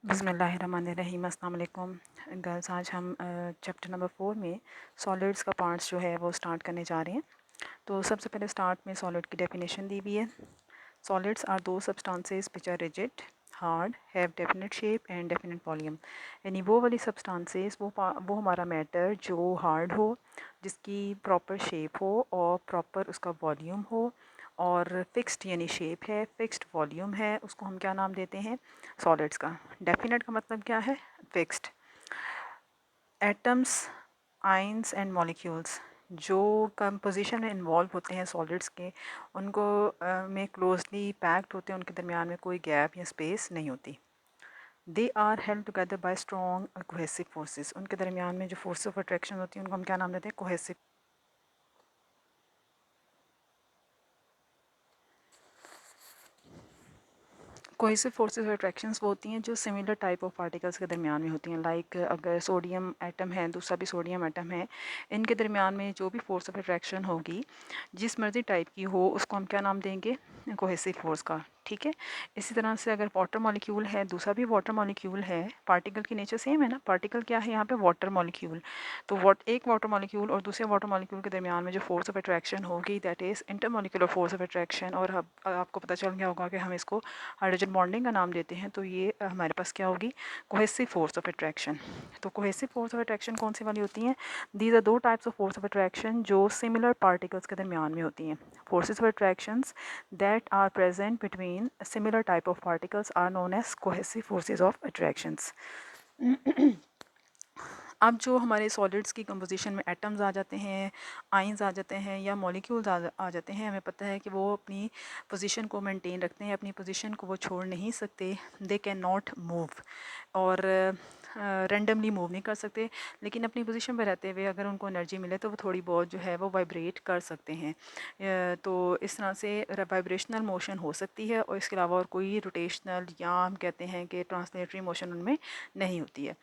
बिस्मिल्लाहिर्रहमानिर्रहीम। अस्सलाम वालेकुम गर्ल्स। आज हम चैप्टर नंबर 4 में सॉलिड्स का पार्ट्स जो है वो स्टार्ट करने जा रहे हैं। तो सबसे पहले स्टार्ट में सॉलिड की डेफिनेशन दी हुई है। Solids are the substances which are rigid, hard, have definite shape and definite volume. यानी वो वाली सब्सटेंसेस, वो हमारा मैटर जो हार्ड हो, जिसकी प्रॉपर शेप हो और प्रॉपर उसका वॉल्यूम हो और फिक्स्ड यानी शेप है, फिक्स्ड वॉल्यूम है, उसको हम क्या नाम देते हैं? सॉलिड्स का। डेफिनेट का मतलब क्या है? Fixed. Atoms, ions and molecules जो कंपोजिशन में इन्वॉल्व होते हैं सॉलिड्स के, उनको में क्लोजली पैक्ड होते हैं, उनके दरमियान में कोई गैप या स्पेस नहीं होती। They are held together by strong cohesive forces. उनके दरमियान में जो फोर्स ऑफ अट्रैक्शन होती है उनको हम क्या नाम देते हैं? कोहेसिव। कोहेसिव फोर्सेस और अट्रैक्शंस वो होती हैं जो सिमिलर टाइप ऑफ पार्टिकल्स के दरमियान में होती हैं। लाइक अगर सोडियम एटम है, दूसरा भी सोडियम एटम है, इनके दरमियान में जो भी फोर्स ऑफ अट्रैक्शन होगी, जिस मर्जी टाइप की हो, उसको हम क्या नाम देंगे? कोहेसिव फोर्स का। ठीक है। इसी तरह से अगर वाटर मॉलिक्यूल है, दूसरा भी वाटर मॉलिक्यूल है, पार्टिकल की नेचर सेम है ना। पार्टिकल क्या है यहाँ पे? Water molecule. तो एक वाटर मॉलिक्यूल और दूसरे वाटर मॉलिक्यूल के दरमियान में जो फोर्स ऑफ अट्रैक्शन होगी, that is intermolecular force of attraction. और अब आपको पता चल गया होगा कि हम इसको हाइड्रोजन बॉन्डिंग का नाम देते हैं। तो ये हमारे पास क्या होगी? Cohesive force of attraction. तो कोहेसिव फोर्स ऑफ अट्रैक्शन कौन सी वाली होती हैं? These are the types of force of attraction जो सिमिलर पार्टिकल्स के दरमियान में होती हैं। Forces of attractions that are present between similar type of particles are known as cohesive forces of attractions. अब जो हमारे सॉलिड्स की कंपोजिशन में एटम्स आ जाते हैं, आइंस आ जाते हैं या मॉलिक्यूल्स आ जाते हैं, हमें पता है कि वो अपनी पोजीशन को मेंटेन रखते हैं, अपनी पोजीशन को वो छोड़ नहीं सकते। दे कैन नॉट मूव और रेंडमली मूव नहीं कर सकते, लेकिन अपनी पोजीशन पर रहते हुए अगर उनको एनर्जी मिले तो वो थोड़ी बहुत जो है वो वाइब्रेट कर सकते हैं। तो इस तरह से वाइब्रेशनल मोशन हो सकती है और इसके अलावा और कोई रोटेशनल या हम कहते हैं कि ट्रांसलेटरी मोशन उनमें नहीं होती है।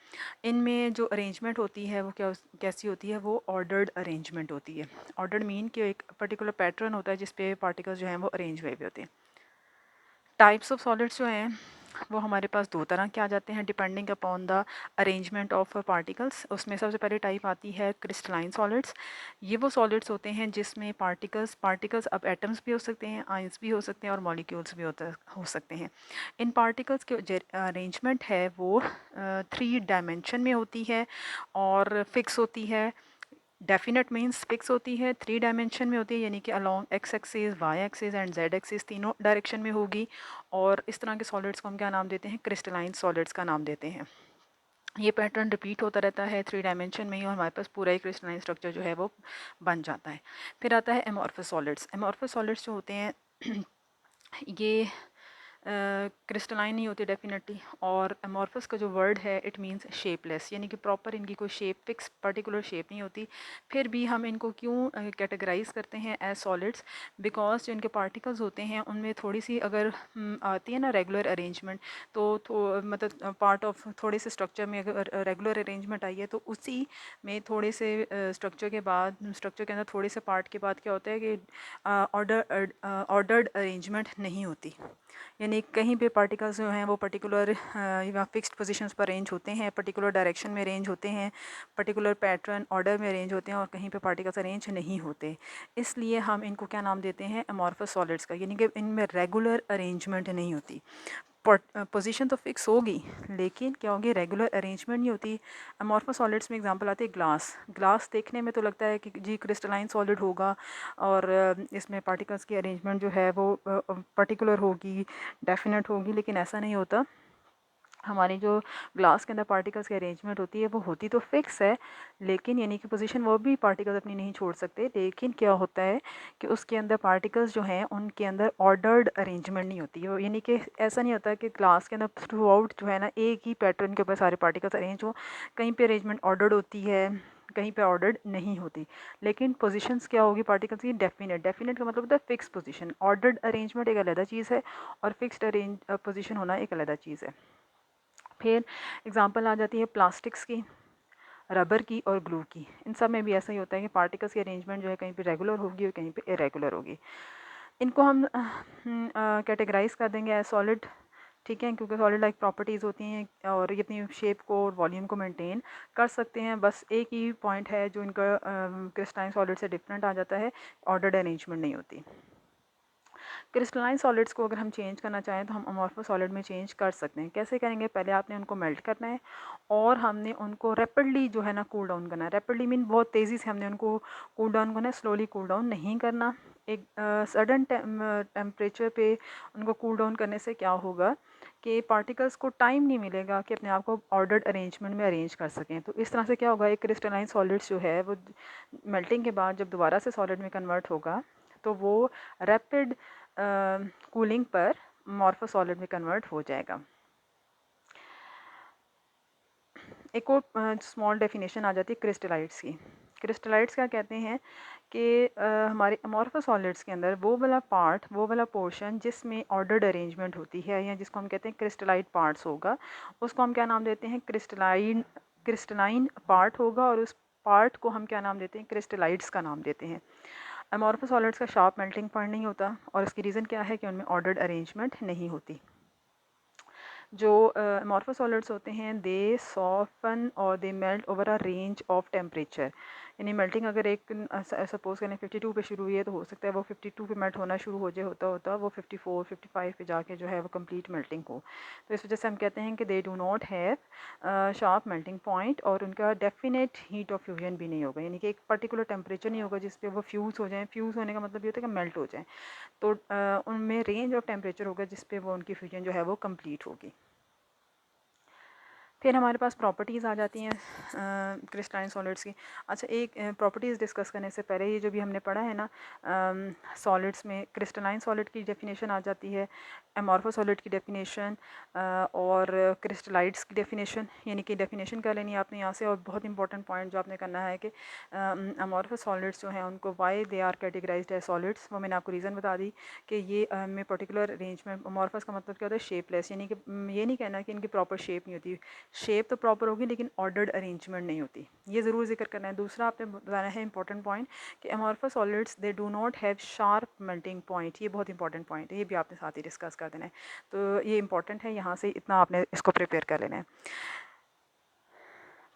इनमें जो अरेंजमेंट होती है वो कैसी होती है? वो ऑर्डर्ड अरेंजमेंट होती है। ऑर्डर्ड मीन कि एक पर्टिकुलर पैटर्न होता है जिस पे पार्टिकल्स जो हैं वो अरेंज हुए होते हैं। टाइप्स ऑफ सॉलिड्स जो हैं वो हमारे पास दो तरह के आ जाते हैं depending upon the arrangement of particles. उसमें सबसे पहले टाइप आती है क्रिस्टलाइन सॉलिड्स। ये वो सॉलिड्स होते हैं जिसमें पार्टिकल्स अब एटम्स भी हो सकते हैं, आइंस भी हो सकते हैं और मॉलिक्यूल्स भी हो सकते हैं। इन पार्टिकल्स के जो अरेंजमेंट है वो 3 डायमेंशन में होती है और फिक्स होती है। डेफिनेट मीन्स फिक्स होती है, 3 डायमेंशन में होती है, यानी कि along X axis, Y axis and Z axis तीनों डायरेक्शन में होगी। और इस तरह के सॉलिड्स को हम क्या नाम देते हैं? क्रिस्टलाइन सॉलिड्स का नाम देते हैं। ये पैटर्न रिपीट होता रहता है 3 डायमेंशन में ही और हमारे पास पूरा ही क्रिस्टलाइन स्ट्रक्चर जो है वो बन जाता है। फिर आता है एमॉर्फस सॉलिड्स। एमॉर्फस सॉलिड्स जो होते हैं ये क्रिस्टलाइन नहीं होती डेफिनेटली। और अमॉर्फस का जो वर्ड है इट मींस शेपलेस, यानी कि प्रॉपर इनकी कोई शेप, फिक्स पर्टिकुलर शेप नहीं होती। फिर भी हम इनको क्यों कैटेगराइज करते हैं एज सॉलिड्स? बिकॉज जो इनके पार्टिकल्स होते हैं उनमें थोड़ी सी अगर आती है ना रेगुलर अरेंजमेंट, तो मतलब पार्ट ऑफ थोड़े से स्ट्रक्चर में अगर रेगुलर अरेंजमेंट आई है तो उसी में थोड़े से स्ट्रक्चर के बाद, स्ट्रक्चर के अंदर थोड़े से पार्ट के बाद क्या होता है कि ऑर्डर्ड अरेंजमेंट नहीं होती। यानी कहीं पे पार्टिकल्स जो हैं वो पर्टिकुलर या फिक्स्ड पोजीशंस पर अरेंज होते हैं, पर्टिकुलर डायरेक्शन में अरेंज होते हैं, पर्टिकुलर पैटर्न ऑर्डर में अरेंज होते हैं और कहीं पे पार्टिकल्स अरेंज नहीं होते। इसलिए हम इनको क्या नाम देते हैं? अमॉर्फस सॉलिड्स का, यानी कि इनमें रेगुलर अरेंजमेंट नहीं होती। पोजीशन तो फिक्स होगी लेकिन क्या होगी? रेगुलर अरेंजमेंट नहीं होती। अमॉर्फस सॉलिड्स में एग्जांपल आते हैं ग्लास। ग्लास देखने में तो लगता है कि जी क्रिस्टलाइन सॉलिड होगा और इसमें पार्टिकल्स की अरेंजमेंट जो है वो पर्टिकुलर होगी, डेफिनेट होगी, लेकिन ऐसा नहीं होता। हमारी जो ग्लास के अंदर पार्टिकल्स की अरेंजमेंट होती है वो होती तो फिक्स है, लेकिन यानी कि पोजीशन वो भी पार्टिकल्स अपनी नहीं छोड़ सकते, लेकिन क्या होता है कि उसके अंदर पार्टिकल्स जो हैं उनके अंदर ऑर्डर्ड अरेंजमेंट नहीं होती है। यानी कि ऐसा नहीं होता कि ग्लास के अंदर थ्रू आउट जो है ना एक ही पैटर्न के ऊपर सारे पार्टिकल्स अरेंज हो। कहीं पे अरेंजमेंट ऑर्डर्ड होती है, कहीं पे ऑर्डर्ड नहीं होती। लेकिन पोजीशंस क्या होगी पार्टिकल्स की? डेफिनेट का मतलब होता है फिक्स पोजीशन। ऑर्डर्ड अरेंजमेंट एक अलग चीज़ है और फिक्स्ड पोजीशन होना एक अलग चीज़ है। फिर एग्जांपल आ जाती है प्लास्टिक्स की, रबर की और ग्लू की। इन सब में भी ऐसा ही होता है कि पार्टिकल्स की अरेंजमेंट जो है कहीं पे रेगुलर होगी और कहीं पे इरेगुलर होगी। इनको हम कैटेगराइज कर देंगे एज सॉलिड ठीक है, क्योंकि सॉलिड लाइक प्रॉपर्टीज़ होती हैं और ये अपनी शेप को और वॉल्यूम को मेंटेन कर सकते हैं। बस एक ही पॉइंट है जो इनका क्रिस्टलाइन सॉलिड से डिफरेंट आ जाता है, ऑर्डर्ड अरेंजमेंट नहीं होती। क्रिस्टलाइन सॉलिड्स को अगर हम चेंज करना चाहें तो हम अमॉर्फस सॉलिड में चेंज कर सकते हैं। कैसे करेंगे? पहले आपने उनको मेल्ट करना है और हमने उनको रैपिडली जो है ना कूल डाउन करना है। रैपिडली मीन बहुत तेज़ी से हमने उनको कूल डाउन करना है, स्लोली कूल डाउन नहीं करना। एक सडन टेम्परेचर पे उनको कूल डाउन करने से क्या होगा कि पार्टिकल्स को टाइम नहीं मिलेगा कि अपने आप को ऑर्डर्ड अरेंजमेंट में अरेंज कर सकें। तो इस तरह से क्या होगा, एक क्रिस्टलाइन सॉलिड्स जो है वो मेल्टिंग के बाद जब दोबारा से सॉलिड में कन्वर्ट होगा तो वो रैपिड कूलिंग पर अमॉर्फस सॉलिड में कन्वर्ट हो जाएगा। एक और स्मॉल डेफिनेशन आ जाती है क्रिस्टलाइट्स की। क्रिस्टलाइट्स क्या कहते हैं कि हमारे अमॉर्फस सॉलिड्स के अंदर वो वाला पार्ट, वो वाला पोर्शन जिसमें ऑर्डर्ड अरेंजमेंट होती है या जिसको हम कहते हैं क्रिस्टलाइट पार्ट्स होगा, उसको हम क्या नाम देते हैं? क्रिस्टलाइन पार्ट होगा और उस पार्ट को हम क्या नाम देते हैं? क्रिस्टलाइट्स का नाम देते हैं। अमॉर्फस सॉलिड्स का शार्प मेल्टिंग पॉइंट नहीं होता और इसकी रीज़न क्या है कि उनमें ऑर्डर्ड अरेंजमेंट नहीं होती। जो अमॉर्फस सॉलिड्स होते हैं दे सॉफन और they melt over a range of temperature. यानी मेल्टिंग अगर एक सपोज करें 52 पे शुरू हुई है तो हो सकता है वो 52 पे मेल्ट होना शुरू हो जाए, होता होता वो 54 55 पे जाके जो है वो कंप्लीट मेल्टिंग हो। तो इस वजह से हम कहते हैं कि they do not have sharp melting point और उनका डेफिनेट हीट ऑफ फ्यूजन भी नहीं होगा। यानी कि एक पर्टिकुलर टेम्परेचर नहीं होगा जिस पे वो फ्यूज़ हो जाएँ। फ्यूज़ होने का मतलब ये होता है कि मेल्ट हो जाएँ। तो उनमें रेंज ऑफ टेम्परेचर होगा जिस पे वो उनकी फ्यूजन जो है वो कंप्लीट होगी। फिर हमारे पास प्रॉपर्टीज़ आ जाती हैं क्रिस्टलाइन सॉलिड्स की। अच्छा, एक प्रॉपर्टीज़ डिस्कस करने से पहले ये जो भी हमने पढ़ा है ना, सॉलिड्स में क्रिस्टलाइन सॉलिड की डेफिनेशन आ जाती है, अमॉर्फस सॉलिड की डेफिनेशन और क्रिस्टलाइट्स की डेफिनेशन, यानी कि डेफिनेशन कर लेनी है आपने यहाँ से। और बहुत इंपॉर्टेंट पॉइंट जो आपने करना है कि अमॉर्फस सॉलिड्स जो हैं उनको why they are categorised as solids, वो मैंने आपको रीज़न बता दी कि ये में पर्टिकुलर रेंज में अमॉर्फस का मतलब क्या होता है? शेपलेस, यानी कि ये नहीं कहना कि इनकी प्रॉपर शेप नहीं होती। शेप तो प्रॉपर होगी लेकिन ऑर्डर्ड अरेंजमेंट नहीं होती, ये ज़रूर जिक्र करना है। दूसरा आपने बताना है इंपॉर्टेंट पॉइंट कि amorphous solids they do not have sharp melting point. ये बहुत इंपॉर्टेंट पॉइंट है, ये भी आपने साथ ही डिस्कस कर देना है। तो ये इंपॉर्टेंट है, यहाँ से इतना आपने इसको प्रिपेयर कर लेना है।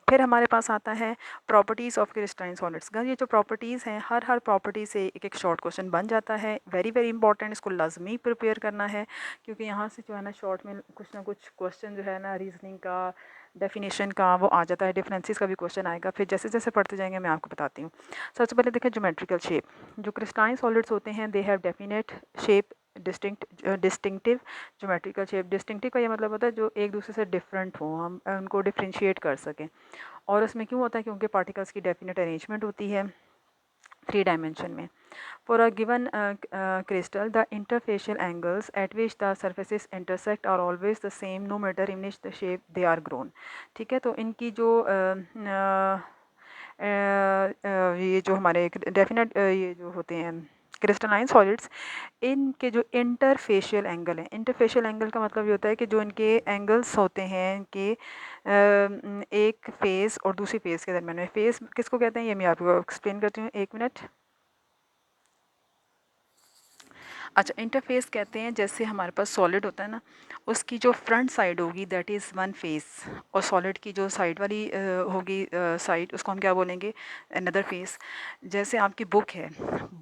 फिर हमारे पास आता है प्रॉपर्टीज़ ऑफ क्रिस्टलाइन सॉलिड्स का। ये जो प्रॉपर्टीज़ हैं हर प्रॉपर्टी से एक एक शॉर्ट क्वेश्चन बन जाता है। वेरी वेरी इंपॉर्टेंट, इसको लाजमी प्रिपेयर करना है क्योंकि यहाँ से जो है ना शॉर्ट में कुछ ना कुछ क्वेश्चन जो है ना रीजनिंग का, डेफिनेशन का वो आ जाता है। डिफरेंसेस का भी क्वेश्चन आएगा। फिर जैसे जैसे पढ़ते जाएंगे मैं आपको बताती हूँ। सबसे पहले देखें ज्योमेट्रिकल शेप। जो क्रिस्टलाइन सॉलिड्स होते हैं they have definite shape, distinctive geometrical shape. Distinctive का ये मतलब होता है जो एक दूसरे से डिफरेंट हो, हम उनको डिफ्रेंशिएट कर सकें। और उसमें क्यों होता है? क्योंकि पार्टिकल्स की डेफिनेट अरेंजमेंट होती है 3 डायमेंशन में। For a given crystal the interfacial angles at which the surfaces intersect are always the same no matter in which the shape they are grown. ठीक है, तो इनकी जो ये जो हमारे डेफिनेट ये जो होते हैं क्रिस्टलाइन सॉलिड्स, इनके जो इंटरफेशियल एंगल हैं, इंटरफेशियल एंगल का मतलब ये होता है कि जो इनके एंगल्स होते हैं इनके एक फेस और दूसरी फेस के दरमियान में। फेस किसको कहते हैं ये मैं आपको एक्सप्लेन करती हूँ, एक मिनट। अच्छा, इंटरफेस कहते हैं जैसे हमारे पास सॉलिड होता है ना, उसकी जो फ्रंट साइड होगी दैट इज़ वन फेस, और सॉलिड की जो साइड वाली होगी साइड, उसको हम क्या बोलेंगे? Another face. जैसे आपकी बुक है,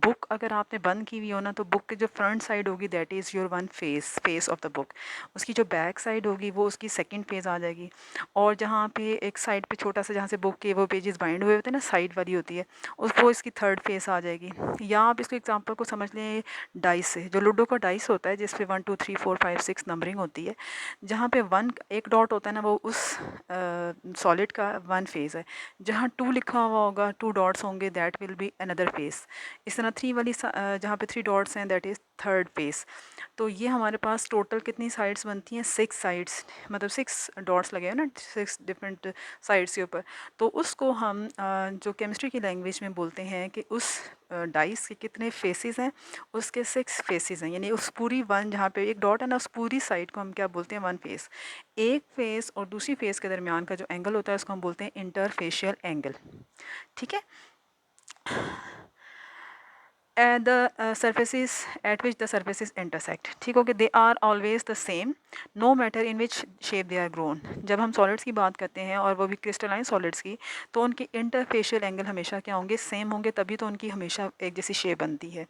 बुक अगर आपने बंद की हुई हो ना तो बुक की जो फ्रंट साइड होगी that is your one face, face of the book. उसकी जो बैक साइड होगी वो उसकी सेकेंड फेस आ जाएगी। और जहाँ पे एक साइड पे छोटा सा, जहाँ से बुक के वो पेजेस बाइंड हुए होते हैं ना, साइड वाली होती है, वो इसकी थर्ड फेस आ जाएगी। या आप इसको एग्जाम्पल को समझ लें डाइस से। जो लूडो का डाइस होता है जिस पे 1 2 3 4 5 6 नंबरिंग होती है, जहाँ पे वन एक डॉट होता है ना वो उस सॉलिड का वन फेस है। जहाँ 2 लिखा हुआ होगा, 2 डॉट्स होंगे, that will be another face. इस तरह 3 वाली जहाँ पे 3 डॉट्स हैं दैट इज़ थर्ड फेस। तो ये हमारे पास टोटल कितनी साइड्स बनती हैं? 6 साइड्स, मतलब 6 डॉट्स लगे हैं ना 6 डिफरेंट साइड्स के ऊपर। तो उसको हम जो केमिस्ट्री की लैंग्वेज में बोलते हैं कि उस डाइस के कितने फेसेस हैं? उसके 6 फेसेस हैं। यानी उस पूरी वन जहाँ पे एक डॉट है ना, उस पूरी साइड को हम क्या बोलते हैं? One face. एक फेस और दूसरी फेस के दरमियान का जो एंगल होता है उसको हम बोलते हैं इंटरफेशियल एंगल। ठीक है। the surfaces at which the surfaces intersect, ठीक हो गया, they are always the same no matter in which shape they are grown। जब हम solids की बात करते हैं और वो भी crystalline solids की, तो उनके interfacial angle हमेशा क्या होंगे, सेम होंगे, तभी तो उनकी हमेशा एक जैसी शेप बनती है।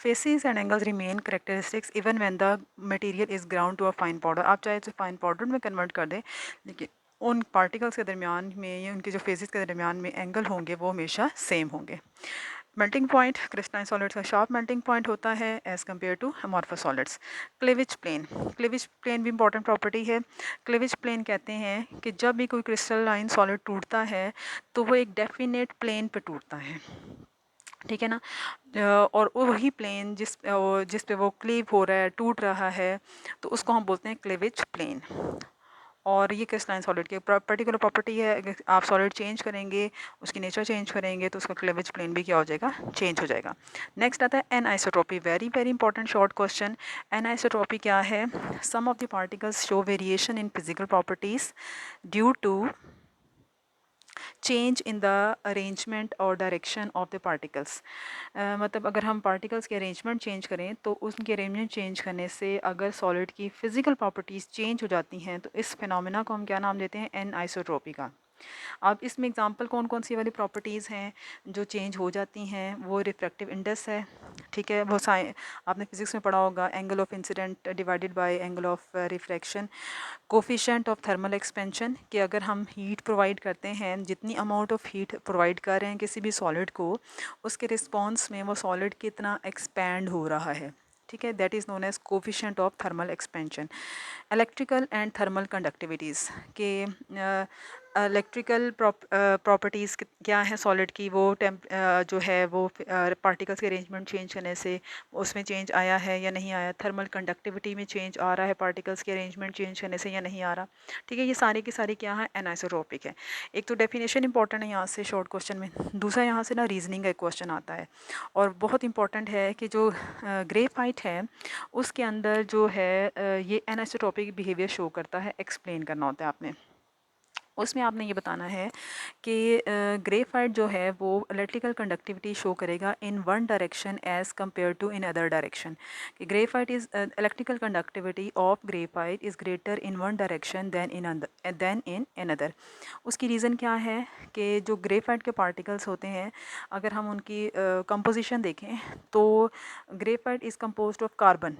Faces and angles remain characteristics even when the material is ground to a fine powder। आप चाहे तो फाइन पाउडर में कन्वर्ट कर दें, लेकिन उन पार्टिकल्स के दरमियान में या उनके जो फेजेस के दरमियान में एंगल होंगे वो हमेशा सेम होंगे। मेल्टिंग पॉइंट, क्रिस्टलाइन सॉलिड्स का शार्प मेल्टिंग पॉइंट होता है as compare to amorphous solids. Cleavage plane, cleavage plane भी इंपॉर्टेंट प्रॉपर्टी है। क्लीवेज प्लेन कहते हैं कि जब भी कोई क्रिस्टलाइन सॉलिड टूटता है तो वो एक डेफिनेट प्लेन पे टूटता है, ठीक है ना। और वही प्लेन जिस पे वो क्लीव हो रहा है, टूट रहा है, तो उसको हम बोलते हैं क्लीवेज प्लेन। और ये क्रिस्टलाइन सॉलिड की पर्टिकुलर प्रॉपर्टी है, अगर आप सॉलिड चेंज करेंगे, उसकी नेचर चेंज करेंगे, तो उसका क्लीवेज प्लेन भी क्या हो जाएगा, चेंज हो जाएगा। नेक्स्ट आता है anisotropy, very very important short question. Anisotropy क्या है? Some of the particles show variation in physical properties due to change in the arrangement और डायरेक्शन ऑफ द पार्टिकल्स। मतलब अगर हम पार्टिकल्स के अरेंजमेंट चेंज करें तो उनके अरेंजमेंट चेंज करने से अगर सॉलिड की फ़िज़िकल प्रॉपर्टीज़ चेंज हो जाती हैं तो इस फिनोमेना को हम क्या नाम देते हैं, एन आइसोट्रोपी का। अब इसमें एग्जांपल कौन कौन सी वाली प्रॉपर्टीज़ हैं जो चेंज हो जाती हैं? वो रिफ्रैक्टिव इंडेक्स है, ठीक है, वो आपने फिजिक्स में पढ़ा होगा, angle of incident divided by angle of refraction. Coefficient of thermal expansion, कि अगर हम हीट प्रोवाइड करते हैं, जितनी अमाउंट ऑफ हीट प्रोवाइड कर रहे हैं किसी भी सॉलिड को, उसके रिस्पॉन्स में वो सॉलिड कितना एक्सपैंड हो रहा है, ठीक है, that is known as coefficient of thermal expansion. Electrical and thermal conductivities के इलेक्ट्रिकल प्रॉपर्टीज़ क्या है सॉलिड की, वो जो है वो पार्टिकल्स के अरेंजमेंट चेंज करने से उसमें चेंज आया है या नहीं आया। थर्मल कंडक्टिविटी में चेंज आ रहा है पार्टिकल्स के अरेंजमेंट चेंज करने से या नहीं आ रहा, ठीक है। ये सारी की सारी क्या है, एनाइसोट्रोपिक है। एक तो डेफिनेशन इंपॉर्टेंट है यहाँ से शॉर्ट क्वेश्चन में, दूसरा यहाँ से ना रीजनिंग का एक क्वेश्चन आता है और बहुत इंपॉर्टेंट है कि जो ग्रेफाइट है उसके अंदर जो है ये एनाइसोट्रोपिक बिहेवियर शो करता है, एक्सप्लेन करना होता है आपने। उसमें आपने ये बताना है कि ग्रेफाइट जो है वो इलेक्ट्रिकल कंडक्टिविटी शो करेगा in one direction as compare to in other direction. कि graphite is electrical conductivity of graphite is greater in one direction than in another. उसकी रीज़न क्या है कि जो ग्रेफाइट के पार्टिकल्स होते हैं, अगर हम उनकी कंपोजिशन देखें तो graphite is composed of carbon,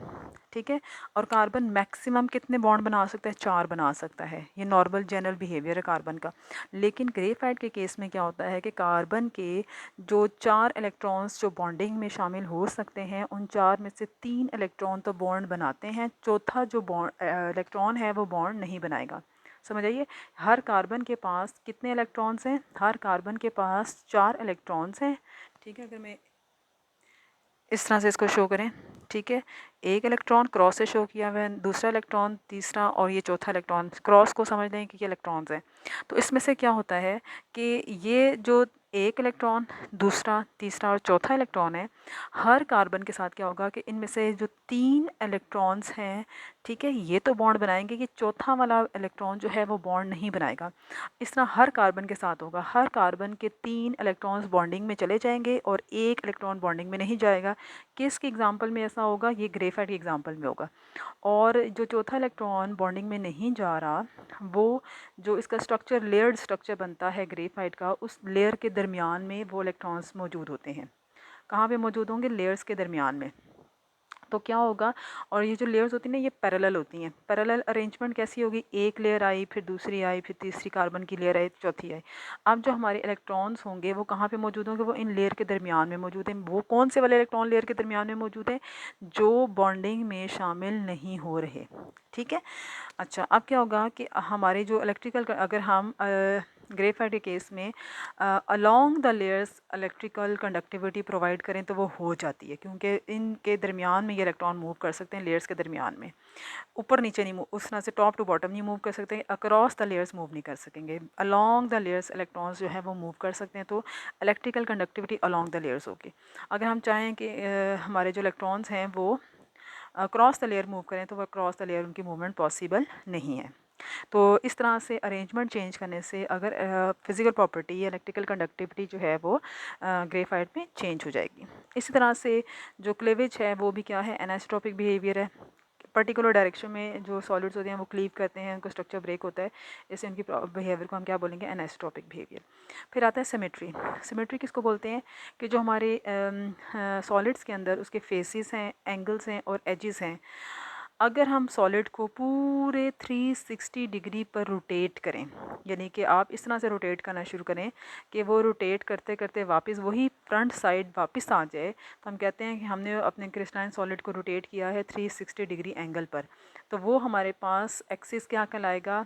ठीक है, और कार्बन मैक्सिमम कितने बॉन्ड बना सकता है, 4 बना सकता है। ये नॉर्मल जनरल बिहेवियर है कार्बन का। लेकिन ग्रेफाइट के केस में क्या होता है कि कार्बन के जो 4 इलेक्ट्रॉन्स जो बॉन्डिंग में शामिल हो सकते हैं, उन 4 में से 3 इलेक्ट्रॉन तो बॉन्ड बनाते हैं, चौथा जो इलेक्ट्रॉन है वो बॉन्ड नहीं बनाएगा। समझ आइए, हर कार्बन के पास कितने इलेक्ट्रॉन्स हैं, हर कार्बन के पास 4 इलेक्ट्रॉन्स हैं, ठीक है। अगर मैं इस तरह से इसको शो करें, ठीक है, एक इलेक्ट्रॉन क्रॉस से शो किया हुआ है, दूसरा इलेक्ट्रॉन, तीसरा और ये चौथा इलेक्ट्रॉन। क्रॉस को समझ लें कि ये इलेक्ट्रॉन्स हैं। तो इसमें से क्या होता है कि ये जो एक इलेक्ट्रॉन, दूसरा, तीसरा और चौथा इलेक्ट्रॉन है, हर कार्बन के साथ क्या होगा कि इनमें से जो 3 इलेक्ट्रॉन्स हैं, ठीक है, ये तो बॉन्ड बनाएंगे, कि चौथा वाला इलेक्ट्रॉन जो है वो बॉन्ड नहीं बनाएगा। इस तरह हर कार्बन के साथ होगा, हर कार्बन के 3 इलेक्ट्रॉन्स बॉन्डिंग में चले जाएंगे और एक इलेक्ट्रॉन बॉन्डिंग में नहीं जाएगा। किसके एग्जाम्पल में ऐसा होगा, ये ग्रेफाइट के एग्जाम्पल में होगा। और जो चौथा इलेक्ट्रॉन बॉन्डिंग में नहीं जा रहा, वो जो इसका स्ट्रक्चर लेयर्ड स्ट्रक्चर बनता है ग्रेफाइट का, उस लेयर के दरमियान में वो इलेक्ट्रॉन्स मौजूद होते हैं। कहाँ पे मौजूद होंगे, लेयर्स के दरमियान में। तो क्या होगा, और ये जो लेयर्स होती हैं ना, ये पैरेलल होती हैं। पैरेलल अरेंजमेंट कैसी होगी, एक लेयर आई, फिर दूसरी आई, फिर तीसरी कार्बन की लेयर आई, चौथी आई। अब जो हमारे इलेक्ट्रॉन्स होंगे वो कहाँ पे मौजूद होंगे, वो इन लेयर के दरमियान में मौजूद हैं। वो कौन से वाले इलेक्ट्रॉन लेयर के दरमियान में मौजूद हैं, जो बॉन्डिंग में शामिल नहीं हो रहे, ठीक है। अच्छा, अब क्या होगा कि हमारे जो इलेक्ट्रिकल, अगर हम ग्रेफाइट के केस में along the layers electrical conductivity provide करें तो वो हो जाती है, क्योंकि इनके दरमियान में ये इलेक्ट्रॉन मूव कर सकते हैं, लेयर्स के दरमियान में। ऊपर नीचे नहीं मूव, उस तरह से टॉप टू बॉटम नहीं मूव कर सकते, अक्रॉस द लेयर्स मूव नहीं कर सकेंगे। अलोंग द लेयर्स इलेक्ट्रॉन्स जो है वो मूव कर सकते हैं, तो electrical conductivity along the layers होगी। अगर हम चाहें कि हमारे जो इलेक्ट्रॉन्स हैं वो क्रॉस द लेयर मूव करें, तो वह क्रॉस द लेयर उनकी मूवमेंट पॉसिबल नहीं है। तो इस तरह से अरेंजमेंट चेंज करने से अगर फिज़िकल प्रॉपर्टी या इलेक्ट्रिकल कंडक्टिविटी जो है वो ग्रेफाइट में चेंज हो जाएगी। इसी तरह से जो क्लेवेज है वो भी क्या है, एनाइसोट्रोपिक बिहेवियर है। पर्टिकुलर डायरेक्शन में जो सॉलिड्स होते हैं वो क्लीव करते हैं, उनका स्ट्रक्चर ब्रेक होता है, इससे उनकी बिहेवियर को हम क्या बोलेंगे, एनाइसोट्रोपिक बिहेवियर। फिर आता है सिमेट्री। सिमेट्री किसको बोलते हैं कि जो हमारे सॉलिड्स के अंदर उसके फेसेस हैं, एंगल्स हैं और एजेस हैं, अगर हम सॉलिड को पूरे 360 डिग्री पर रोटेट करें, यानी कि आप इस तरह से रोटेट करना शुरू करें कि वो रोटेट करते करते वापस वही फ्रंट साइड वापस आ जाए, तो हम कहते हैं कि हमने अपने क्रिस्टलाइन सॉलिड को रोटेट किया है 360 डिग्री एंगल पर। तो वो हमारे पास एक्सिस क्या कहलाएगा,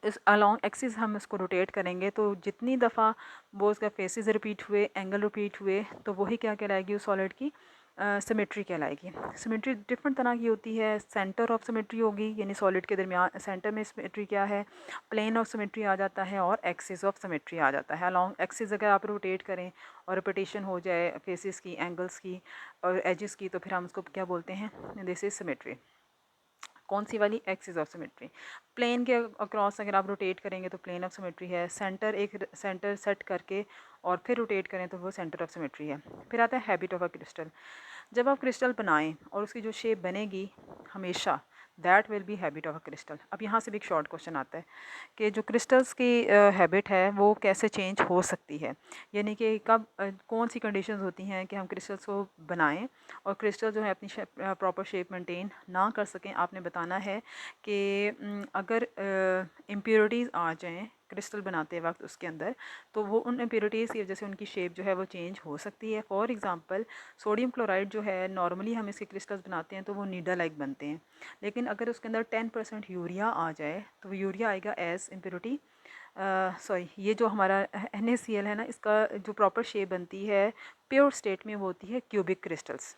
इस अलॉन्ग एक्सिस हम इसको रोटेट करेंगे तो जितनी दफ़ा वो उसका फेसेस रिपीट हुए, एंगल रिपीट हुए, तो वही क्या कहलाएगी उस सॉलिड की, सिमेट्री कहलाएगी। सिमेट्री डिफरेंट तरह की होती है। सेंटर ऑफ सिमेट्री होगी, यानी सॉलिड के दरमियान सेंटर में सिमेट्री क्या है, प्लेन ऑफ सिमेट्री आ जाता है और एक्सिस ऑफ सिमेट्री आ जाता है। अलॉन्ग एक्सिस अगर आप रोटेट करें और रिपीटेशन हो जाए फेसेस की, एंगल्स की और एजेस की, तो फिर हम उसको क्या बोलते हैं, दिस इज सिमेट्री। कौन सी वाली, एक्सिस ऑफ सिमेट्री। प्लेन के अक्रॉस अगर आप रोटेट करेंगे तो प्लेन ऑफ सिमेट्री है। सेंटर एक सेंटर सेट करके और फिर रोटेट करें तो वो सेंटर ऑफ सिमेट्री है। फिर आता है हैबिट ऑफ अ क्रिस्टल। जब आप क्रिस्टल बनाएं और उसकी जो शेप बनेगी हमेशा, that will be habit of a crystal. अब यहाँ से भी एक शॉर्ट क्वेश्चन आता है कि जो क्रिस्टल्स की हैबिट है वो कैसे चेंज हो सकती है, यानी कि कब कौन सी कंडीशंस होती हैं कि हम क्रिस्टल्स को बनाएं और क्रिस्टल जो है अपनी प्रॉपर शेप मेंटेन ना कर सकें। आपने बताना है कि अगर इम्प्योरिटीज़ आ जाएं क्रिस्टल बनाते वक्त उसके अंदर, तो वो उन इम्प्योरिटीज़ की वजह से उनकी शेप जो है वो चेंज हो सकती है। फॉर एग्ज़ाम्पल सोडियम क्लोराइड जो है, नॉर्मली हम इसके क्रिस्टल्स बनाते हैं तो वो नीडल लाइक बनते हैं, लेकिन अगर उसके अंदर 10% यूरिया आ जाए तो वो यूरिया आएगा एज इम्प्योरिटी। सॉरी, ये जो हमारा NaCl है ना, इसका जो प्रॉपर शेप बनती है प्योर स्टेट में वो होती है क्यूबिक क्रिस्टल्स।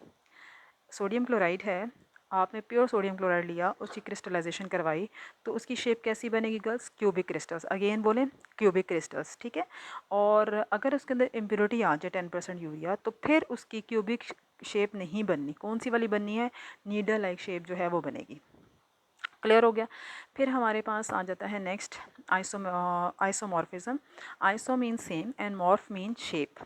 सोडियम क्लोराइड है, आपने प्योर सोडियम क्लोराइड लिया, उसकी क्रिस्टलाइजेशन करवाई, तो उसकी शेप कैसी बनेगी गर्ल्स, क्यूबिक क्रिस्टल्स। अगेन बोलें, क्यूबिक क्रिस्टल्स, ठीक है। और अगर उसके अंदर इम्प्योरिटी आ जाए 10% यूरिया, तो फिर उसकी क्यूबिक शेप नहीं बननी। कौन सी वाली बननी है, नीडल लाइक शेप जो है वो बनेगी। क्लियर हो गया। फिर हमारे पास आ जाता है next isomorphism. Iso mean same and morph mean shape.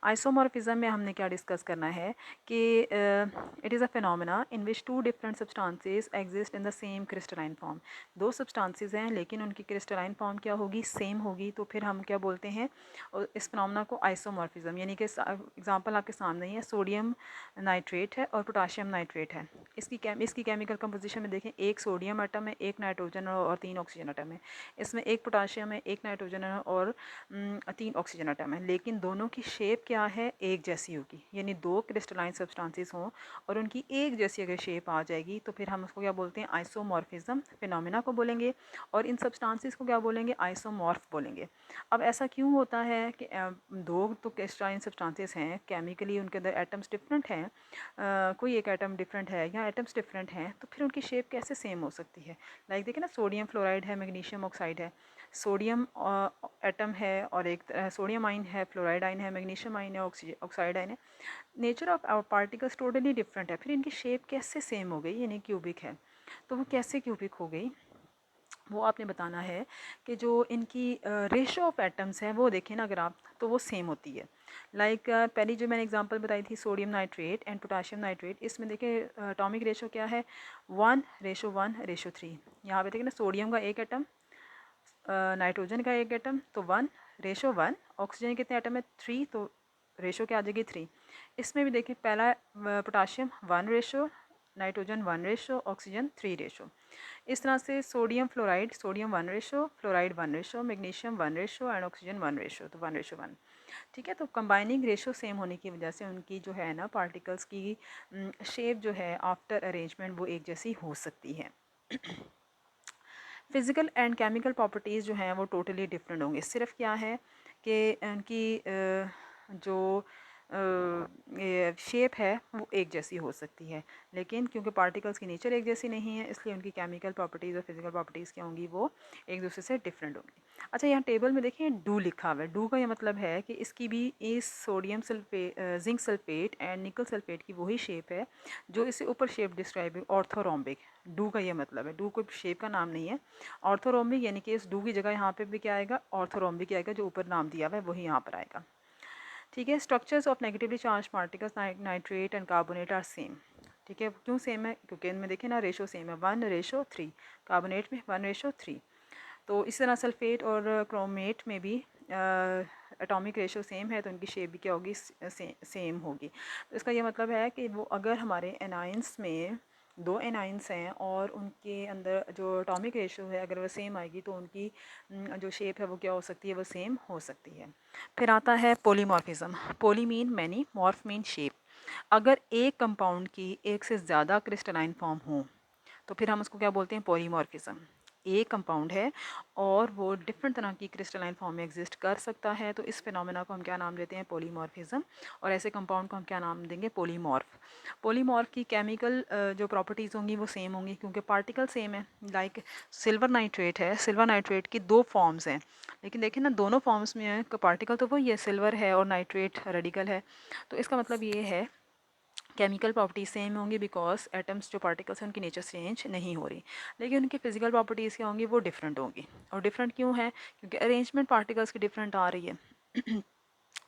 Isomorphism में हमने क्या डिस्कस करना है कि it is a phenomena in which two different substances exist in the same crystalline form. दो सब्सटेंसेस हैं लेकिन उनकी क्रिस्टलाइन फॉर्म क्या होगी, सेम होगी, तो फिर हम क्या बोलते हैं इस फिनोमेना को, आइसोमॉर्फिज्म। यानी कि एग्जांपल आपके सामने ही है, सोडियम नाइट्रेट है और पोटाशियम नाइट्रेट है। इसकी केमिकल कंपोजिशन में देखें, एक सोडियम आटम है, एक नाइट्रोजन और 3 ऑक्सीजन आटम है। इसमें एक पोटाशियम है, एक नाइट्रोजन है और 3 ऑक्सीजन आटम है, लेकिन दोनों की शेप क्या है, एक जैसी होगी। यानी दो क्रिस्टलाइन सब्सटेंसेस हों और उनकी एक जैसी अगर शेप आ जाएगी तो फिर हम उसको क्या बोलते हैं, आइसोमॉर्फिज्म फिनोमेना को बोलेंगे। और इन सब्सटेंसेस को क्या बोलेंगे, आइसोमॉर्फ बोलेंगे। अब ऐसा क्यों होता है कि दो तो क्रिस्टलाइन सब्सटेंसेस हैं, केमिकली उनके अंदर एटम्स डिफरेंट हैं, कोई एक एटम डिफरेंट है या एटम्स डिफरेंट हैं, तो फिर उनकी शेप कैसे सेम हो सकती है। लाइक देखिए ना, सोडियम फ्लोराइड है, मैग्नीशियम ऑक्साइड है, सोडियम एटम है और एक सोडियम आइन है, फ्लोराइड आइन है, मैग्नीशियम आइन है, ऑक्साइड आइन है। Nature of our particles totally different है, फिर इनकी शेप कैसे सेम हो गई, यानी क्यूबिक है। तो वो कैसे क्यूबिक हो गई, वो आपने बताना है कि जो इनकी रेशो ऑफ एटम्स है वो देखें ना अगर आप, तो वो सेम होती है। लाइक पहली जो मैंने एग्जांपल बताई थी, sodium nitrate and potassium nitrate, इसमें देखें एटॉमिक रेशो क्या है, 1:1:3। यहाँ पे देखें ना, सोडियम का एक एटम, नाइट्रोजन का एक एटम, तो 1:1। ऑक्सीजन कितने एटम है, 3, तो रेशो क्या आ जाएगी, 3। इसमें भी देखें, पहला potassium 1 ratio, nitrogen 1 ratio, oxygen 3 ratio. इस तरह से sodium fluoride, sodium 1 ratio, fluoride 1 ratio, magnesium 1 ratio and oxygen 1 ratio, तो 1:1। ठीक है, तो कंबाइनिंग रेशो सेम होने की वजह से उनकी जो है ना पार्टिकल्स की शेप जो है आफ्टर अरेंजमेंट वो एक जैसी हो सकती है। फिज़िकल एंड केमिकल प्रॉपर्टीज़ जो हैं वो टोटली डिफरेंट होंगे। सिर्फ क्या है कि उनकी जो शेप है वो एक जैसी हो सकती है, लेकिन क्योंकि पार्टिकल्स की नेचर एक जैसी नहीं है इसलिए उनकी केमिकल प्रॉपर्टीज़ और फिजिकल प्रॉपर्टीज़ क्या होंगी, वो एक दूसरे से डिफरेंट होंगी। अच्छा, यहाँ टेबल में देखिए डू लिखा हुआ है। डू का ये मतलब है कि इसकी भी इस sodium sulphate, zinc sulphate and निकल सल्फेट की वही शेप है जो इससे ऊपर शेप डिस्क्राइब है, ऑर्थोरोम्बिक। डू का ये मतलब है, डू कोई शेप का नाम नहीं है, ऑर्थोरोम्बिक, यानी कि इस डू की जगह यहाँ पे भी क्या आएगा, ऑर्थोरोम्बिक आएगा, जो ऊपर नाम दिया हुआ है वही यहाँ पर आएगा। ठीक है। Structures of negatively charge particles nitrate and carbonate are same. ठीक है, क्यों सेम है, क्योंकि इनमें देखिए ना रेशो सेम है, 1:3, कार्बोनेट में 1:3। तो इस तरह सल्फेट और क्रोमेट में भी एटॉमिक रेशो सेम है, तो उनकी शेप भी क्या होगी, सेम होगी। तो इसका ये मतलब है कि वो अगर हमारे एनाइंस में दो एनाइंस हैं और उनके अंदर जो एटॉमिक रेशो है अगर वो सेम आएगी तो उनकी जो शेप है वो क्या हो सकती है, वो सेम हो सकती है। फिर आता है polymorphism. Poly mean many, morph mean shape. अगर एक कंपाउंड की एक से ज़्यादा क्रिस्टलाइन फॉर्म हो तो फिर हम उसको क्या बोलते हैं, पॉलीमॉर्फिज्म। एक कंपाउंड है और वो डिफरेंट तरह की क्रिस्टलाइन फॉर्म में एग्जिस्ट कर सकता है, तो इस फिनोमेना को हम क्या नाम देते हैं, पॉलीमॉर्फिज्म। और ऐसे कंपाउंड को हम क्या नाम देंगे, पॉलीमॉर्फ। पॉलीमॉर्फ की केमिकल जो प्रॉपर्टीज़ होंगी वो सेम होंगी क्योंकि पार्टिकल सेम है। लाइक सिल्वर नाइट्रेट है, सिल्वर नाइट्रेट की दो फॉर्म्स हैं, लेकिन देखिए ना दोनों फॉर्म्स में पार्टिकल तो वही है, सिल्वर है और नाइट्रेट रेडिकल है। तो इसका मतलब ये है केमिकल प्रॉपर्टीज सेम होंगी बिकॉज एटम्स जो पार्टिकल्स हैं उनकी नेचर चेंज नहीं हो रही, लेकिन उनकी फिजिकल प्रॉपर्टीज़ क्या होंगी, वो डिफरेंट होंगी। और डिफरेंट क्यों है, क्योंकि अरेंजमेंट पार्टिकल्स की डिफरेंट आ रही है।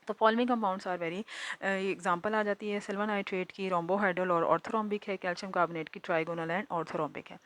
तो फॉलोइंग कंपाउंड्स आर वेरी, ये एग्जांपल आ जाती है सिल्वर नाइट्रेट की, रोम्बोहाइड्रल और ऑर्थोरोम्बिक है, कैल्शियम कार्बोनेट की ट्राइगोनल एंड ऑर्थोरोम्बिक है।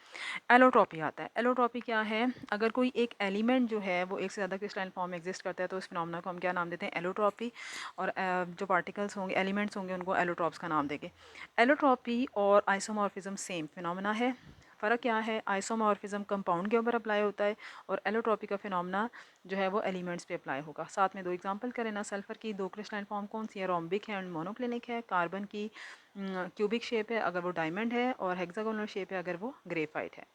एलोट्रॉपी आता है। एलोट्रॉपी क्या है, अगर कोई एक एलिमेंट जो है वो एक से ज़्यादा क्रिस्टलाइन फॉर्म में एग्जिस्ट करता है तो इस फिनोमेना को हम क्या नाम देते हैं, एलोट्रॉपी। और जो पार्टिकल्स होंगे, एलिमेंट्स होंगे, उनको एलोट्रॉप्स का नाम देंगे। एलोट्रॉपी और आइसोमॉर्फिज्म सेम फिनोमेना है। फ़र्क क्या है, आइसोमॉर्फिज्म कंपाउंड के ऊपर अप्लाई होता है और एलोट्रॉपी का फिनोमेना जो है वो एलिमेंट्स पे अप्लाई होगा। साथ में दो एग्जांपल करें ना, सल्फर की दो क्रिस्टलाइन फॉर्म कौन सी है, रोम्बिक है एंड मोनोक्लिनिक है। कार्बन की क्यूबिक शेप है अगर वो डायमंड है, और हेक्सागोनल शेप है अगर वो ग्रेफाइट है।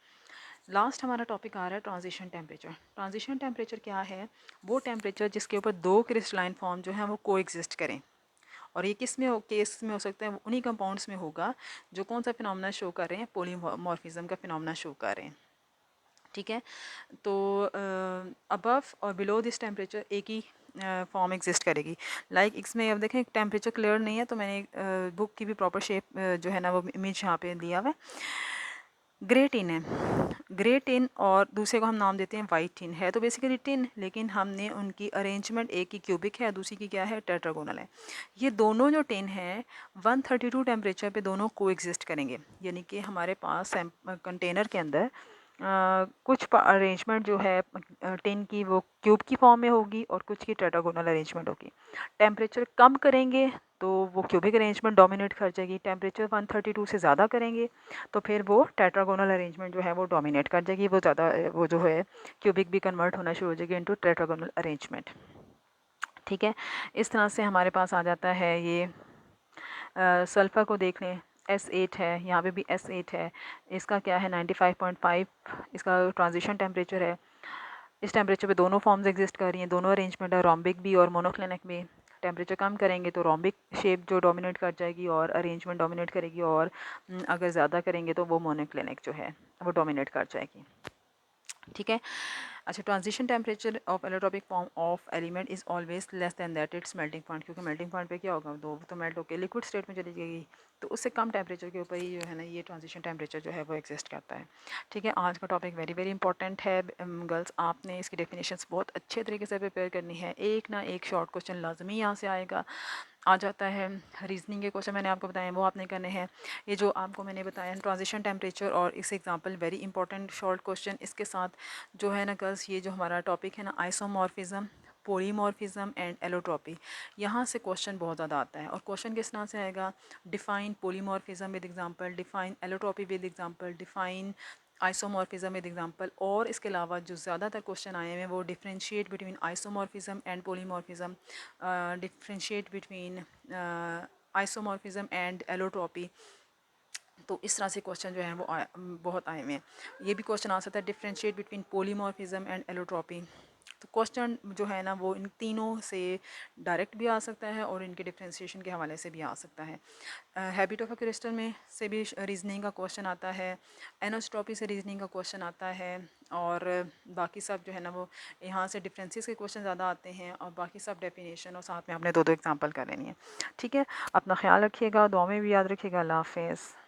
लास्ट हमारा टॉपिक आ रहा है ट्रांजिशन टेम्परेचर। ट्रांजिशन टेम्परेचर क्या है, वो टेम्परेचर जिसके ऊपर दो क्रिस्टलाइन फॉर्म जो है वो को एग्जिस्ट करें। और ये किस में हो, केस में हो सकता है, उन्हीं कंपाउंड्स में होगा जो कौन सा फिनोमेना शो कर रहे हैं, पॉलीमॉर्फिज्म का फिनोमेना शो कर रहे हैं। ठीक है, तो अबव और बिलो दिस टेम्परेचर एक ही फॉर्म एग्जिस्ट करेगी। लाइक इसमें अब देखें टेम्परेचर क्लियर नहीं है तो मैंने बुक की भी प्रॉपर शेप जो है ना वो इमेज यहाँ पे दिया हुआ है। ग्रे टिन है, ग्रे टिन और दूसरे को हम नाम देते हैं वाइट टिन। है तो बेसिकली टिन, लेकिन हमने उनकी अरेंजमेंट, एक की क्यूबिक है दूसरी की क्या है, टेट्रागोनल है। ये दोनों जो टिन है 132 टेम्परेचर पे दोनों को एग्जिस्ट करेंगे, यानी कि हमारे पास कंटेनर के अंदर कुछ अरेंजमेंट जो है टिन की वो क्यूब की फॉर्म में होगी और कुछ की टेट्रागोनल अरेंजमेंट होगी। टेम्परेचर कम करेंगे तो वो क्यूबिक अरेंजमेंट डोमिनेट कर जाएगी, टेम्परेचर 132 से ज़्यादा करेंगे तो फिर वो टेट्रागोनल अरेंजमेंट जो है वो डोमिनेट कर जाएगी, वो ज़्यादा वो जो है क्यूबिक भी कन्वर्ट होना शुरू हो जाएगी इनटू टेट्रागोनल अरेंजमेंट। ठीक है, इस तरह से हमारे पास आ जाता है ये सल्फ़र को देख लें, S8 है, यहाँ पे भी S8 है, इसका क्या है 95.5 इसका ट्रांजिशन टेम्परेचर है। इस टेम्परेचर पे दोनों फॉर्म्स एग्जिस्ट कर रही हैं, दोनों अरेंजमेंट है, रोम्बिक भी और मोनोक्लिनिक भी। टेम्परेचर कम करेंगे तो रोम्बिक शेप जो डोमिनेट कर जाएगी और अरेंजमेंट डोमिनेट करेगी, और अगर ज़्यादा करेंगे तो वो मोनोक्लिनिक जो है वो डोमिनेट कर जाएगी। ठीक है, अच्छा, transition temperature of allotropic form of element is always less than that it's melting point, क्योंकि मेल्टिंग पॉइंट पे क्या होगा, दो तो मेल्ट होकर लिक्विड स्टेट में चली जाएगी, तो उससे कम टेम्परेचर के ऊपर ही जो है ना ये ट्रांजिशन टेम्परेचर जो है वो एग्जिस्ट करता है। ठीक है, आज का टॉपिक वेरी वेरी इंपॉर्टेंट है गर्ल्स, आपने इसकी डेफिनेशंस बहुत अच्छे तरीके से प्रिपेयर करनी है। एक ना एक शॉर्ट क्वेश्चन लाजमी यहाँ से आएगा, आ जाता है। रीजनिंग के क्वेश्चन मैंने आपको बताए वो आपने करने हैं। ये जो आपको मैंने बताया ट्रांजिशन टेम्परेचर और इस example very important short question, इसके साथ जो है ना गर्ल्स ये जो हमारा टॉपिक है ना आइसोमॉर्फिज्म, पॉलीमॉर्फिज्म एंड एलोट्रॉपी, यहाँ से क्वेश्चन बहुत ज़्यादा आता है। और क्वेश्चन किस तरह से आएगा, define polymorphism with example, define allotropy with example, define isomorphism with example. और इसके अलावा जो ज़्यादातर क्वेश्चन आए हैं वो differentiate between isomorphism and polymorphism, differentiate between isomorphism and allotropy. तो इस तरह से क्वेश्चन जो हैं वो बहुत आए हुए हैं। ये भी क्वेश्चन आ सकता है differentiate between polymorphism and allotropy. तो क्वेश्चन जो है ना वो इन तीनों से डायरेक्ट भी आ सकता है और इनके डिफ्रेंसिएशन के हवाले से भी आ सकता है। हैबिट ऑफ अ क्रिस्टल में से भी रीजनिंग का क्वेश्चन आता है, एनोस्ट्रॉपी से रीजनिंग का क्वेश्चन आता है, और बाकी सब जो है ना वो यहाँ से डिफरेंसेस के क्वेश्चन ज़्यादा आते हैं, और बाकी सब डेफिनेशन और साथ में आपने दो दो एग्जांपल कर लेनी है। ठीक है, अपना ख्याल रखिएगा, दुआ में भी याद रखिएगा। अल्लाह हाफ़िज़।